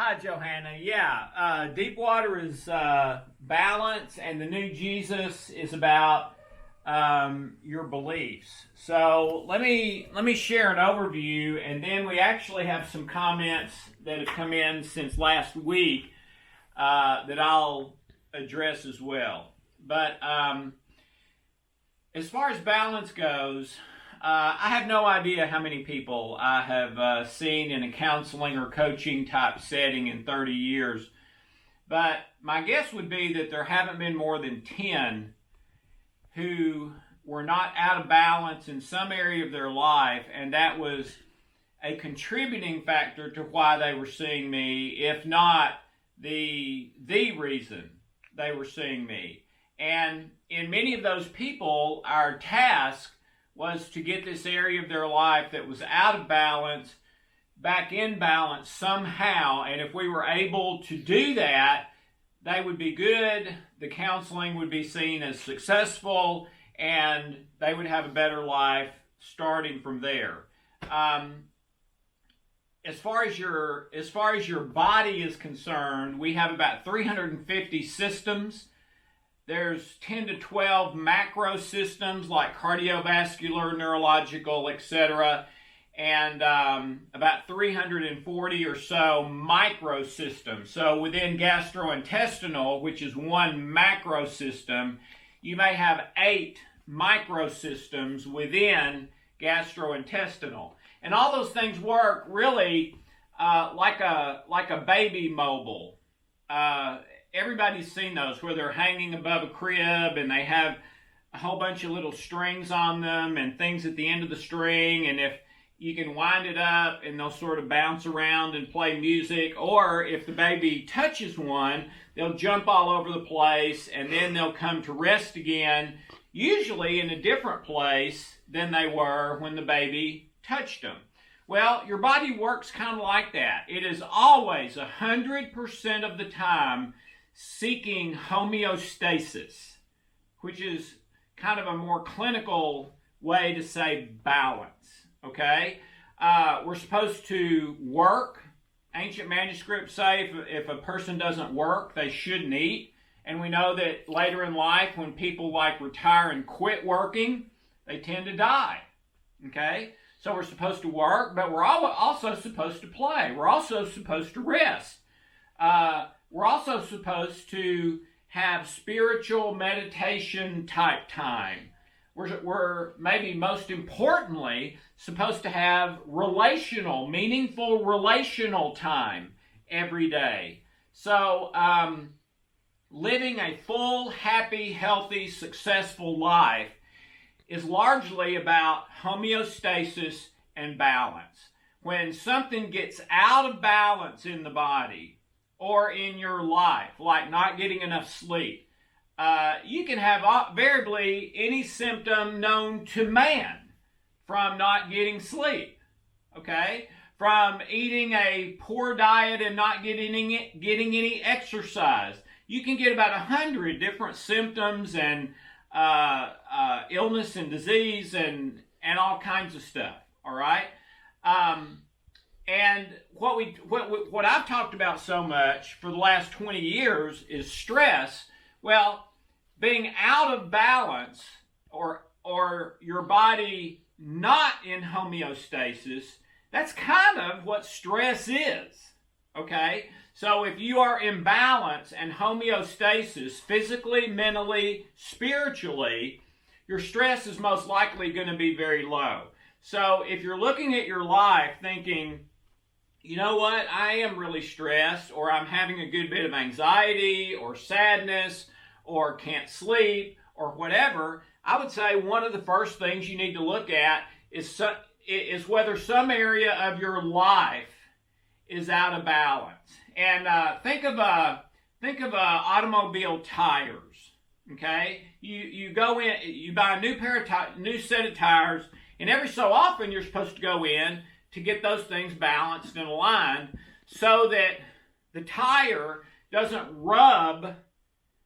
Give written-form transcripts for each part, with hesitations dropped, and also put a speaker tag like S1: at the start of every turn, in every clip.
S1: Hi, Johanna. Yeah, deep water is balance, and the new Jesus is about your beliefs. So let me share an overview, and then we actually have some comments that have come in since last week that I'll address as well. But as far as balance goes, I have no idea how many people I have seen in a counseling or coaching type setting in 30 years, but my guess would be that there haven't been more than 10 who were not out of balance in some area of their life, and that was a contributing factor to why they were seeing me, if not the reason they were seeing me. And in many of those people, our task was to get this area of their life that was out of balance back in balance somehow. And if we were able to do that, they would be good, the counseling would be seen as successful, and they would have a better life starting from there. As far as your body is concerned, we have about 350 systems. There's 10 to 12 macro systems like cardiovascular, neurological, etc., and about 340 or so micro systems. So within gastrointestinal, which is one macro system, you may have 8 micro systems within gastrointestinal. And all those things work really like a baby mobile. Everybody's seen those where they're hanging above a crib and they have a whole bunch of little strings on them and things at the end of the string, and if you can wind it up and they'll sort of bounce around and play music, or if the baby touches one, they'll jump all over the place and then they'll come to rest again, usually in a different place than they were when the baby touched them. Well, your body works kind of like that. It is always 100% of the time seeking homeostasis, which is kind of a more clinical way to say balance, okay? We're supposed to work. Ancient manuscripts say if a person doesn't work, they shouldn't eat. And we know that later in life, when people retire and quit working, they tend to die, okay? So we're supposed to work, but we're also supposed to play. We're also supposed to rest. We're also supposed to have spiritual meditation type time. We're maybe most importantly supposed to have meaningful relational time every day. So living a full, happy, healthy, successful life is largely about homeostasis and balance. When something gets out of balance in the body or in your life, like not getting enough sleep, you can have variably any symptom known to man from not getting sleep, okay? From eating a poor diet and not getting any exercise. You can get about 100 different symptoms and illness and disease and all kinds of stuff, all right? And what I've talked about so much for the last 20 years is stress. Well, being out of balance or your body not in homeostasis, that's kind of what stress is, okay? So if you are in balance and homeostasis, physically, mentally, spiritually, your stress is most likely going to be very low. So if you're looking at your life thinking, you know what, I am really stressed, or I'm having a good bit of anxiety or sadness or can't sleep or whatever, I would say one of the first things you need to look at is whether some area of your life is out of balance. And think of automobile tires. Okay, you go in, you buy a new set of tires, and every so often you're supposed to go in to get those things balanced and aligned so that the tire doesn't rub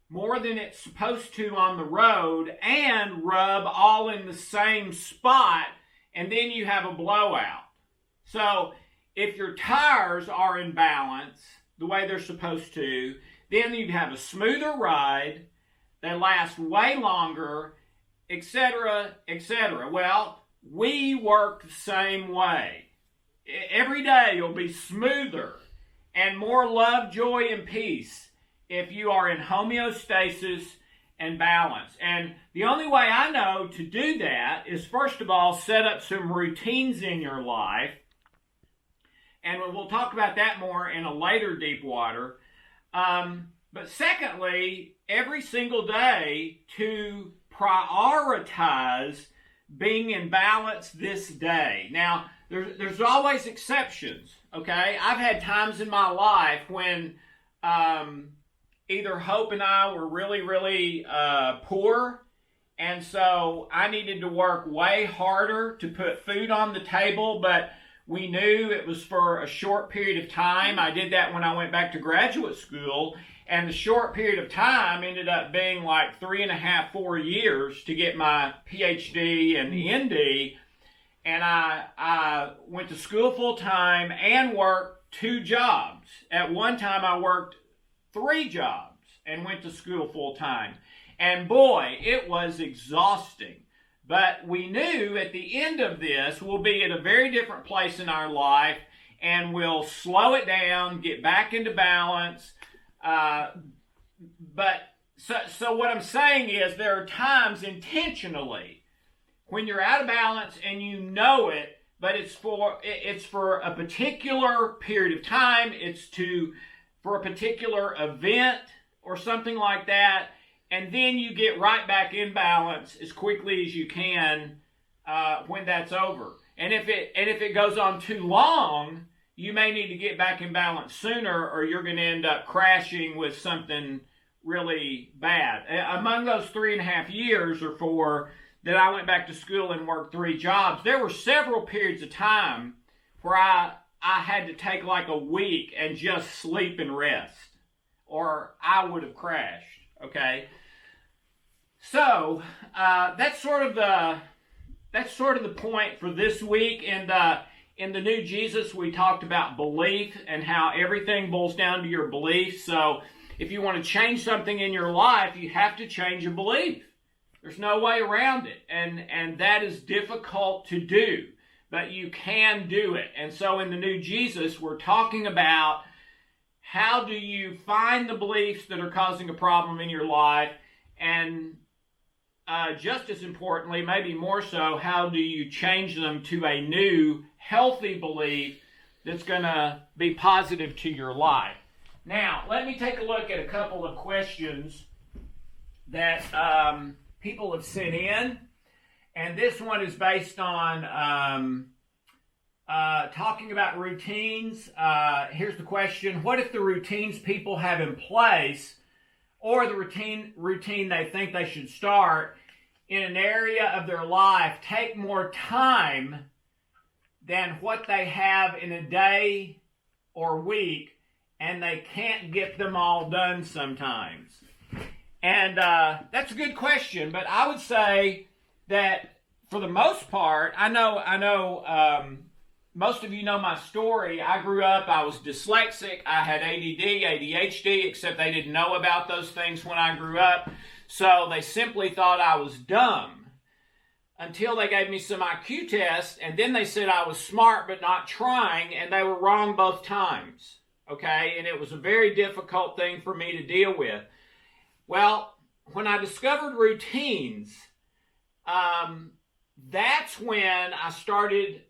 S1: more than it's supposed to on the road and rub all in the same spot, and then you have a blowout. So if your tires are in balance, the way they're supposed to, then you'd have a smoother ride, they last way longer, etc., etc. Well, we work the same way. Every day you'll be smoother and more love, joy, and peace if you are in homeostasis and balance. And the only way I know to do that is, first of all, set up some routines in your life. And we'll talk about that more in a later deep water. But secondly, every single day to prioritize being in balance this day. Now, there's always exceptions, okay? I've had times in my life when either Hope and I were really, really poor, and so I needed to work way harder to put food on the table, but we knew it was for a short period of time. I did that when I went back to graduate school, and the short period of time ended up being like 3.5, 4 years to get my PhD and ND. And I went to school full time and worked 2 jobs. At one time I worked 3 jobs and went to school full time. And boy, it was exhausting. But we knew at the end of this, we'll be at a very different place in our life, and we'll slow it down, get back into balance. So what I'm saying is there are times intentionally when you're out of balance and you know it, but it's for a particular period of time. It's for a particular event or something like that. And then you get right back in balance as quickly as you can when that's over. And if it goes on too long, you may need to get back in balance sooner, or you're going to end up crashing with something really bad. Among those 3.5 years or 4 that I went back to school and worked 3 jobs, there were several periods of time where I had to take like a week and just sleep and rest, or I would have crashed. Okay. So that's sort of the point for this week. And in the New Jesus, we talked about belief and how everything boils down to your belief. So if you want to change something in your life, you have to change a belief. There's no way around it, and that is difficult to do, but you can do it. And so in the New Jesus, we're talking about how do you find the beliefs that are causing a problem in your life, and just as importantly, maybe more so, how do you change them to a new, healthy belief that's going to be positive to your life. Now, let me take a look at a couple of questions that people have sent in. And this one is based on talking about routines. Here's the question. What if the routines people have in place, or the routine they think they should start in an area of their life, take more time than what they have in a day or week, and they can't get them all done sometimes? And that's a good question, but I would say that for the most part, I know most of you know my story. I grew up, I was dyslexic, I had ADD, ADHD, except they didn't know about those things when I grew up. So they simply thought I was dumb until they gave me some IQ tests, and then they said I was smart but not trying, and they were wrong both times. Okay, and it was a very difficult thing for me to deal with. Well, when I discovered routines, that's when I started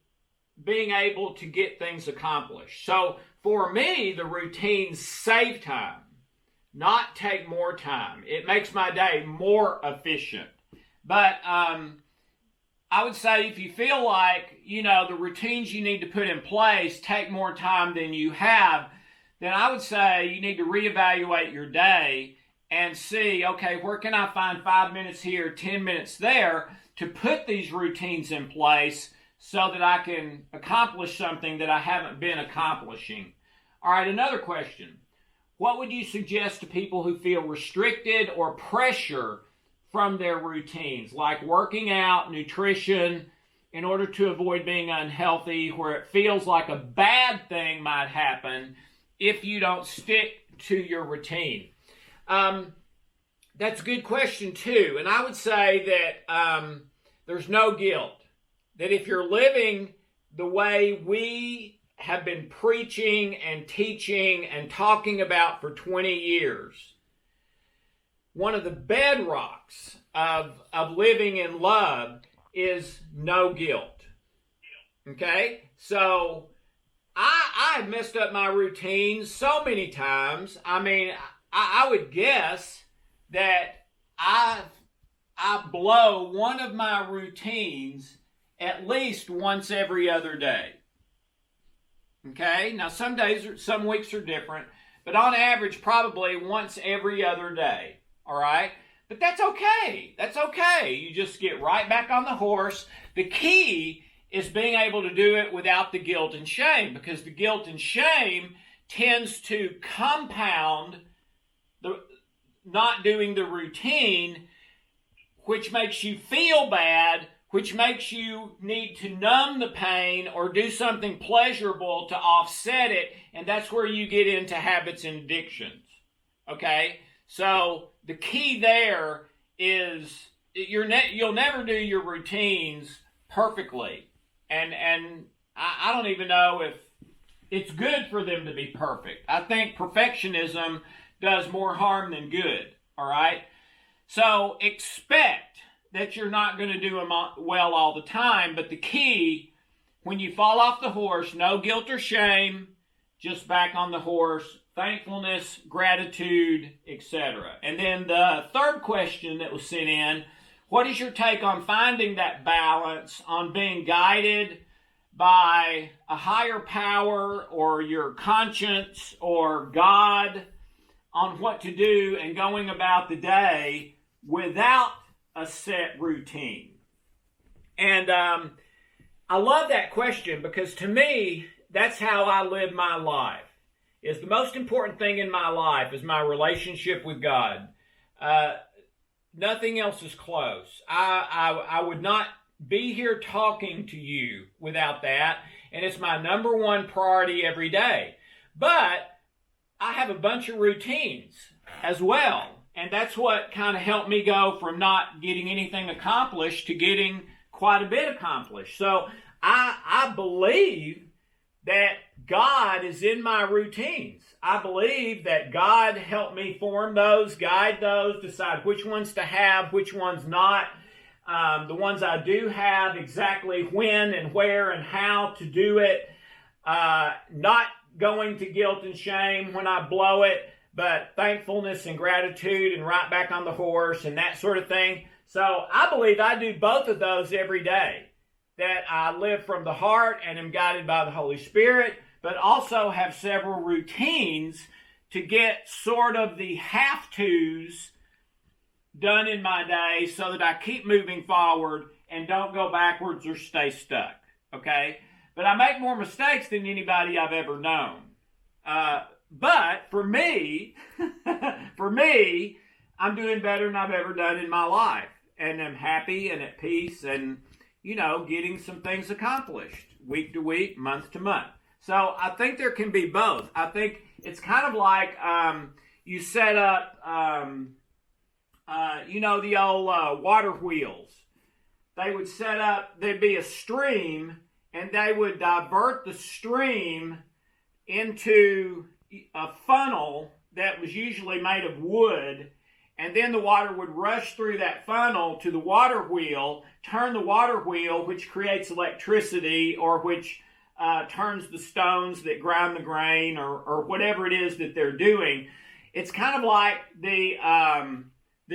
S1: being able to get things accomplished. So for me, the routines save time, not take more time. It makes my day more efficient. But I would say if you feel like, the routines you need to put in place take more time than you have, then I would say you need to reevaluate your day and see, okay, where can I find 5 minutes here, 10 minutes there to put these routines in place so that I can accomplish something that I haven't been accomplishing. All right, another question. What would you suggest to people who feel restricted or pressure from their routines, like working out, nutrition, in order to avoid being unhealthy, where it feels like a bad thing might happen if you don't stick to your routine? That's a good question too. And I would say that there's no guilt. That if you're living the way we have been preaching and teaching and talking about for 20 years, one of the bedrocks of living in love is no guilt. Okay? So I've messed up my routine so many times. I mean, I would guess that I blow one of my routines at least once every other day. Okay? Now, some weeks are different, but on average, probably once every other day. All right? But that's okay. That's okay. You just get right back on the horse. The key is being able to do it without the guilt and shame, because the guilt and shame tends to compound the not doing the routine, which makes you feel bad, which makes you need to numb the pain or do something pleasurable to offset it, and that's where you get into habits and addictions. Okay? So the key there is you'll never do your routines perfectly. And I don't even know if it's good for them to be perfect. I think perfectionism does more harm than good, all right? So expect that you're not going to do them well all the time, but the key, when you fall off the horse, no guilt or shame, just back on the horse, thankfulness, gratitude, etc. And then the third question that was sent in, what is your take on finding that balance, on being guided by a higher power or your conscience or God on what to do and going about the day without a set routine? And I love that question, because to me, that's how I live my life. Is the most important thing in my life is my relationship with God. Nothing else is close. I would not be here talking to you without that, and it's my number one priority every day. But I have a bunch of routines as well, and that's what kind of helped me go from not getting anything accomplished to getting quite a bit accomplished. So I believe that God is in my routines. I believe that God helped me form those, guide those, decide which ones to have, which ones not. The ones I do have, exactly when and where and how to do it. Not going to guilt and shame when I blow it, but thankfulness and gratitude and right back on the horse and that sort of thing. So I believe I do both of those every day. That I live from the heart and am guided by the Holy Spirit, but also have several routines to get sort of the have-tos done in my day so that I keep moving forward and don't go backwards or stay stuck, okay? But I make more mistakes than anybody I've ever known. But for me, I'm doing better than I've ever done in my life. And I'm happy and at peace and, getting some things accomplished week to week, month to month. So I think there can be both. I think it's kind of like you set up, the old water wheels. They would set up, there'd be a stream, and they would divert the stream into a funnel that was usually made of wood, and then the water would rush through that funnel to the water wheel, turn the water wheel, which creates electricity, or which turns the stones that grind the grain, or whatever it is that they're doing. It's kind of like the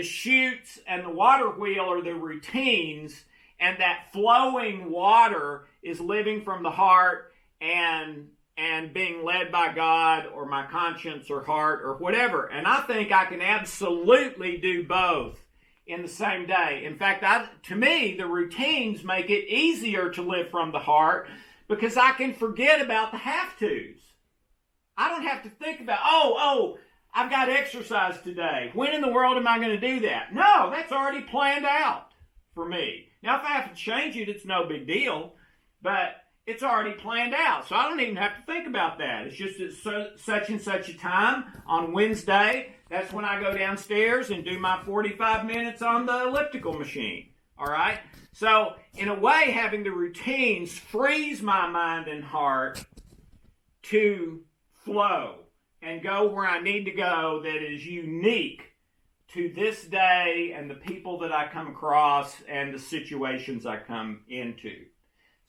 S1: chutes and the water wheel are the routines, and that flowing water is living from the heart and being led by God or my conscience or heart or whatever. And I think I can absolutely do both in the same day. In fact, to me, the routines make it easier to live from the heart because I can forget about the have-tos. I don't have to think about, I've got exercise today. When in the world am I going to do that? No, that's already planned out for me. Now, if I have to change it, it's no big deal. But it's already planned out. So I don't even have to think about that. It's just at such and such a time on Wednesday, that's when I go downstairs and do my 45 minutes on the elliptical machine. All right? So in a way, having the routines frees my mind and heart to flow and go where I need to go that is unique to this day and the people that I come across and the situations I come into.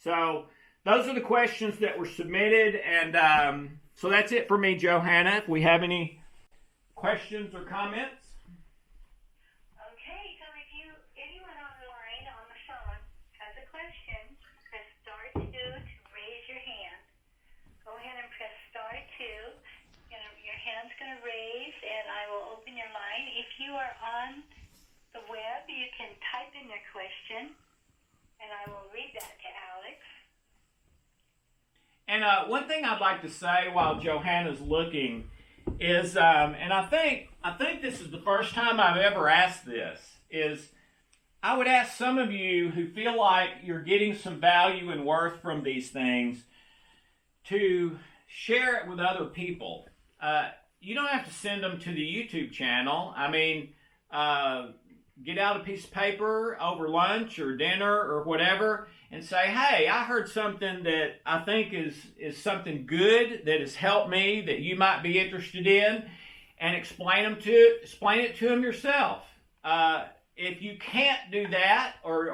S1: So those are the questions that were submitted, and so that's it for me, Johanna. If we have any questions or comments.
S2: Okay, so if anyone on the line on the phone has a question, press star 2 to raise your hand. Go ahead and press star 2. Your hand's going to raise, and I will open your line. If you are on the web, you can type in your question, and I will read that to Alex.
S1: And one thing I'd like to say while Johanna's looking is, and I think this is the first time I've ever asked this, is I would ask some of you who feel like you're getting some value and worth from these things to share it with other people. You don't have to send them to the YouTube channel. I mean, get out a piece of paper over lunch or dinner or whatever and say, hey, I heard something that I think is something good that has helped me that you might be interested in, and explain it to them yourself. If you can't do that or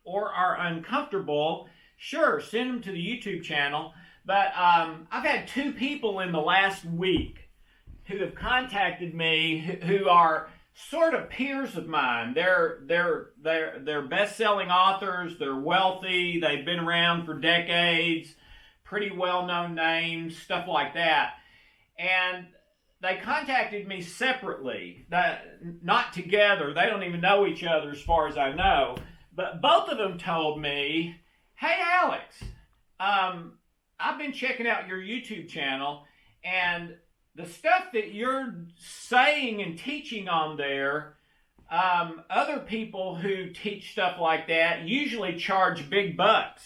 S1: are uncomfortable, sure, send them to the YouTube channel. But I've had 2 people in the last week who have contacted me who are sort of peers of mine. They're best-selling authors. They're wealthy. They've been around for decades. Pretty well-known names, stuff like that. And they contacted me separately, not together. They don't even know each other as far as I know. But both of them told me, hey, Alex, I've been checking out your YouTube channel, and the stuff that you're saying and teaching on there, other people who teach stuff like that usually charge big bucks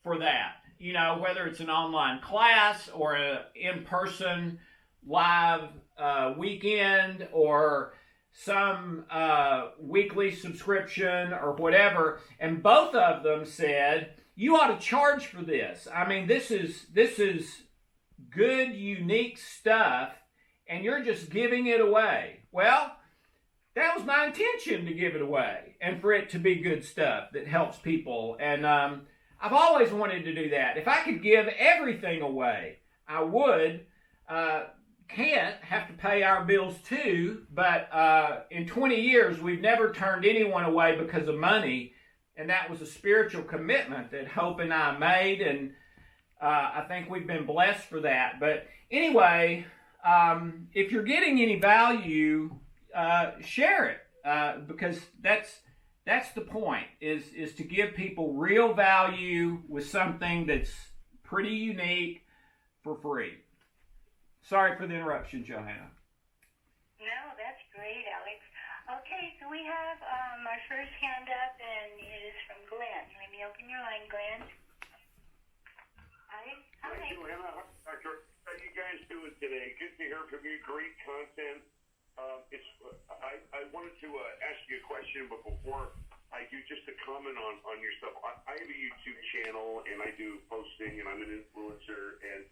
S1: for that. You know, whether it's an online class or an in-person live weekend or some weekly subscription or whatever. And both of them said, you ought to charge for this. I mean, this is good, unique stuff, and you're just giving it away. Well, that was my intention, to give it away and for it to be good stuff that helps people. And I've always wanted to do that. If I could give everything away, I would. Can't, have to pay our bills too, but in 20 years, we've never turned anyone away because of money, and that was a spiritual commitment that Hope and I made, and I think we've been blessed for that. But anyway, if you're getting any value, share it, because that's the point, is to give people real value with something that's pretty unique for free. Sorry for the interruption, Johanna.
S2: No, that's great, Alex. Okay, so we have our first hand up, and it is from Glenn. Let me open your line, Glenn. Hi.
S3: Hi, Johanna. Doctor, how you guys doing today? Good to hear from you. Great content. I wanted to ask you a question, but before I do, just a comment on your stuff. I have a YouTube channel, and I do posting, and I'm an influencer, and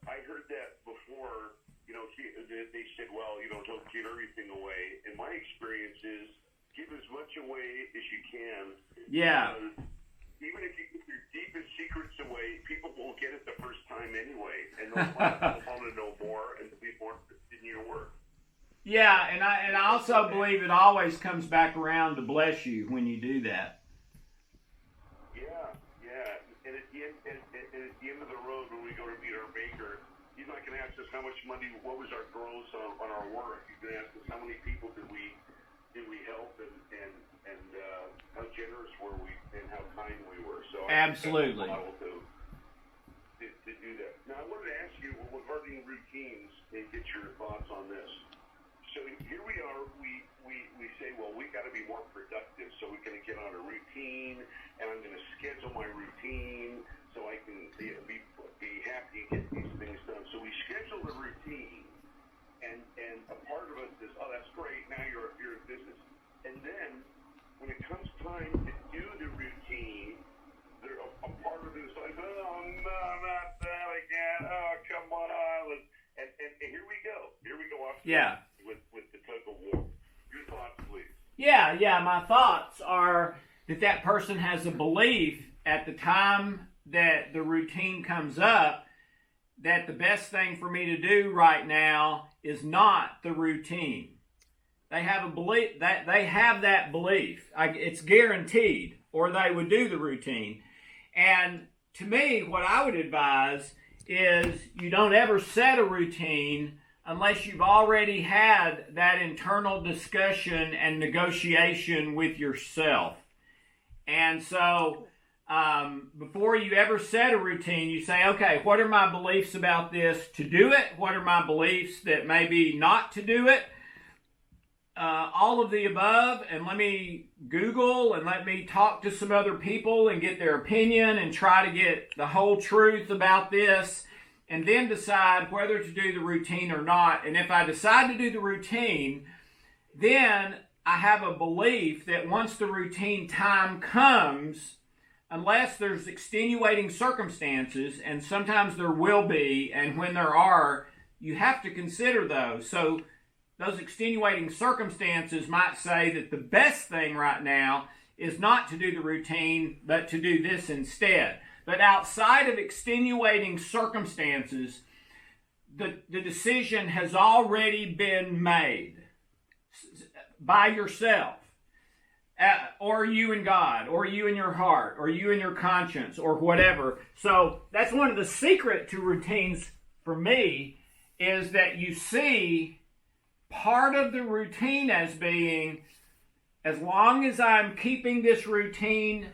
S3: I heard that before, you know, they said, well, you know, don't give everything away. And my experience is give as much away as you can.
S1: Yeah.
S3: Even if you give your deepest secrets away, people will get it the first time anyway. And they'll want to know more and be more interested in your work.
S1: Yeah, and I also believe it always comes back around to bless you when you do that.
S3: Yeah. And at the end of the road, when we go to meet our maker, he's not going to ask us how much money, what was our gross on our work. He's going to ask us how many people did we help and how generous were we and how kind we were. So
S1: absolutely.
S3: I'm to do that. Now I wanted to ask you regarding routines and get your thoughts on this. So here we are. We say, well, we got to be more productive, so we're going to get on a routine, and I'm going to schedule my routine so I can be happy and get these things done. So we schedule the routine, and a part of us is, oh, that's great. Now you're in business. And then when it comes time to do the routine, a part of it is like, oh no, not that again. Oh, come on. And here we go. Here we go off with the tug of war. Your thoughts, please.
S1: Yeah. My thoughts are that person has a belief at the time that the routine comes up that the best thing for me to do right now is not the routine. They have a belief that they have that belief. It's guaranteed, or they would do the routine. And to me, what I would advise is you don't ever set a routine unless you've already had that internal discussion and negotiation with yourself. And so before you ever set a routine, you say, okay, what are my beliefs about this to do it? What are my beliefs that maybe not to do it? All of the above, and let me Google and let me talk to some other people and get their opinion and try to get the whole truth about this, and then decide whether to do the routine or not. And if I decide to do the routine, then I have a belief that once the routine time comes, unless there's extenuating circumstances, and sometimes there will be, and when there are, you have to consider those. So those extenuating circumstances might say that the best thing right now is not to do the routine, but to do this instead. But outside of extenuating circumstances, the decision has already been made by yourself, or you and God, or you and your heart, or you and your conscience, or whatever. So that's one of the secret to routines for me, is that you see part of the routine as being, as long as I'm keeping this routine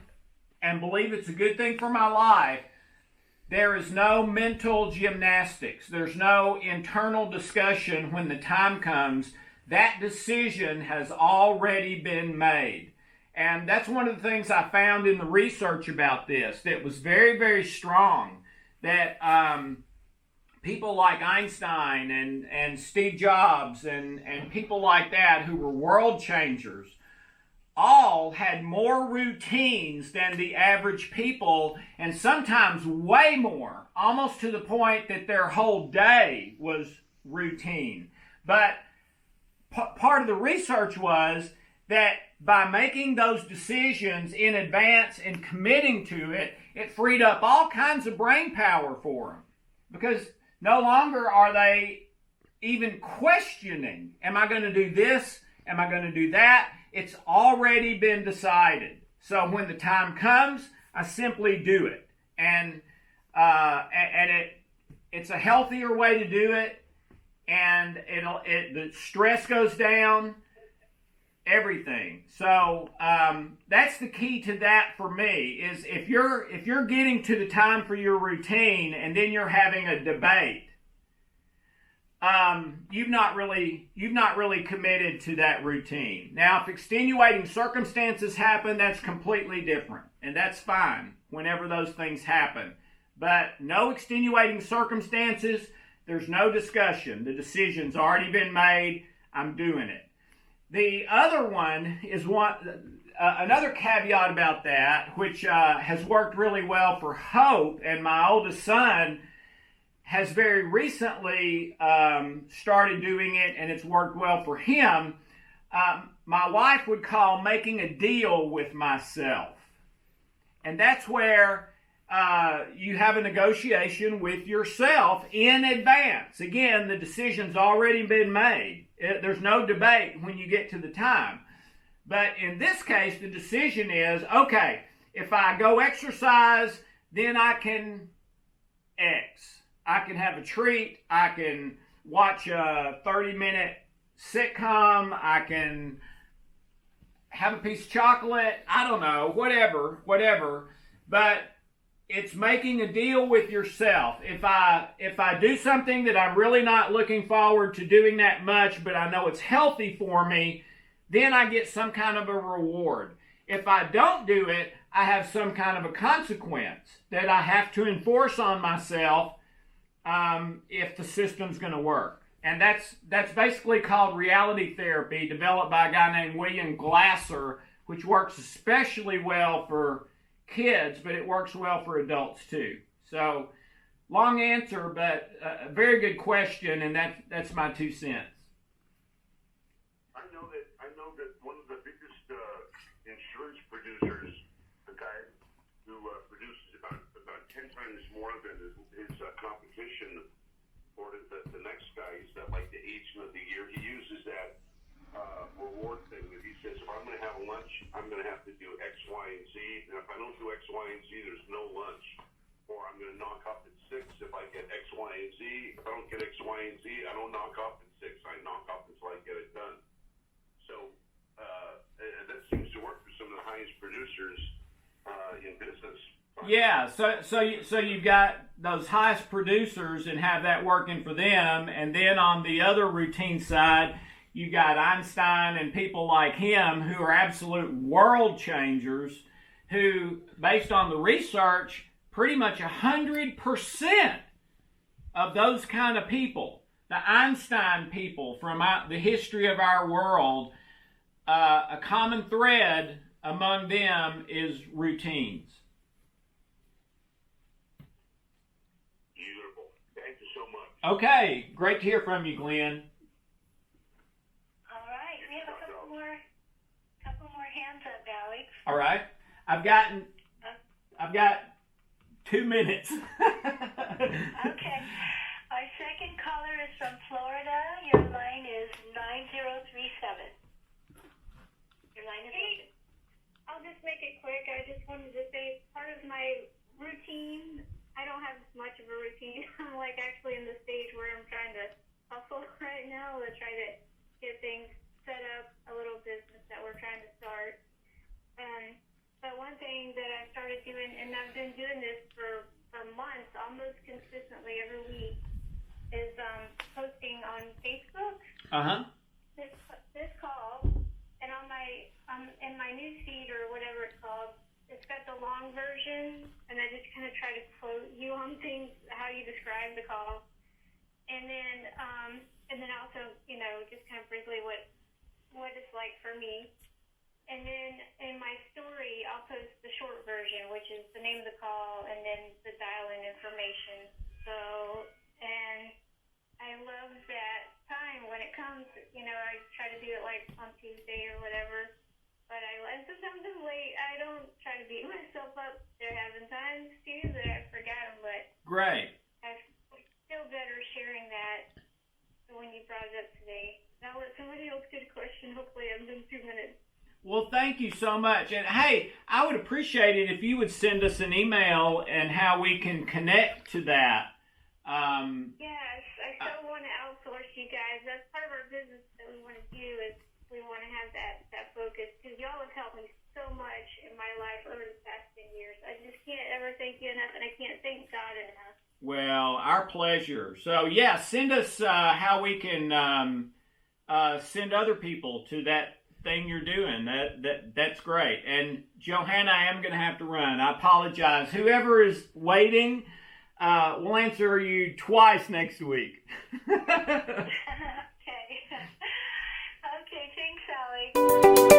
S1: and believe it's a good thing for my life, there is no mental gymnastics. There's no internal discussion when the time comes. That decision has already been made. And that's one of the things I found in the research about this that was very, very strong, that people like Einstein and Steve Jobs and people like that who were world changers all had more routines than the average people, and sometimes way more, almost to the point that their whole day was routine. But part of the research was that by making those decisions in advance and committing to it, it freed up all kinds of brain power for them. Because no longer are they even questioning, am I going to do this? Am I going to do that? It's already been decided. So when the time comes, I simply do it. And it's a healthier way to do it. And the stress goes down, everything. So that's the key to that for me, is if you're getting to the time for your routine and then you're having a debate, you've not really committed to that routine. Now, if extenuating circumstances happen, that's completely different, and that's fine whenever those things happen. But no extenuating circumstances, there's no discussion. The decision's already been made. I'm doing it. The other one is another caveat about that, which has worked really well for Hope, and my oldest son has very recently started doing it, and it's worked well for him. My wife would call making a deal with myself. And that's where you have a negotiation with yourself in advance. Again, the decision's already been made. There's no debate when you get to the time. But in this case, the decision is, okay, if I go exercise, then I can X. I can have a treat. I can watch a 30-minute sitcom. I can have a piece of chocolate. I don't know, whatever. But it's making a deal with yourself. If I do something that I'm really not looking forward to doing that much, but I know it's healthy for me, then I get some kind of a reward. If I don't do it, I have some kind of a consequence that I have to enforce on myself if the system's going to work. And that's basically called reality therapy, developed by a guy named William Glasser, which works especially well for kids, but it works well for adults too. So, long answer, but a very good question, and that's my 2 cents.
S3: I know that one of the biggest insurance producers, the guy who produces about 10 times more than his competition, or the next guy, is that like the agent of the year. He uses that reward thing that he says, if I'm going to have lunch, I'm going to have to do X, Y, and Z. And if I don't do X, Y, and Z, there's no lunch. Or I'm going to knock off at 6 if I get X, Y, and Z. If I don't get X, Y, and Z, I don't knock off at 6. I knock off until I get it done. So that seems to work for some of the highest producers in business.
S1: Yeah, so you've got those highest producers and have that working for them, and then on the other routine side, you got Einstein and people like him who are absolute world changers, who, based on the research, pretty much 100% of those kind of people, the Einstein people from the history of our world, a common thread among them is routines.
S3: Beautiful. Thank you so much.
S1: Okay, great to hear from you, Glenn.
S2: All right, we have a couple more hands up, Alex.
S1: All right, I've got 2 minutes.
S2: Okay. Our second caller is from Florida. Your line is 9037. Your line is open.
S4: I'll just make it quick. I just wanted to say part of my routine, I don't have much of a routine. I'm like actually in the stage where I'm trying to hustle right now to try to get things set up, a little business that we're trying to start. But one thing that I've started doing, and I've been doing this for months, almost consistently every week, is posting on Facebook. This call, and on my in my news feed or whatever it's called, it's got the long version, and I just kind of try to quote you on things, how you describe the call, and then also, you know, just kind of briefly what it's like for me. And then in my story, I'll post the short version, which is the name of the call and then the dial-in information. So, and I love that time when it comes, you know, I try to do it like on Tuesday or whatever, but sometimes I'm late. I don't try to beat myself up. There have been times too that I've forgotten, but
S1: Great.
S4: I feel better sharing that when you brought it up today. Now let somebody else get a question. Hopefully I'm done 2 minutes.
S1: Well, thank you so much. And hey, I would appreciate it if you would send us an email and how we can connect to that.
S4: Yes, I still want to outsource you guys. That's part of our business that we want to do, is we want to have that focus, because y'all have helped me so much in my life over the past 10 years. I just can't ever thank you enough, and I can't thank God enough.
S1: Well, our pleasure. So, yeah, send us how we can send other people to that thing you're doing. That's great. And Johanna, I am going to have to run. I apologize. Whoever is waiting, we'll answer you twice next week.
S2: Okay. Okay, thanks, Alex.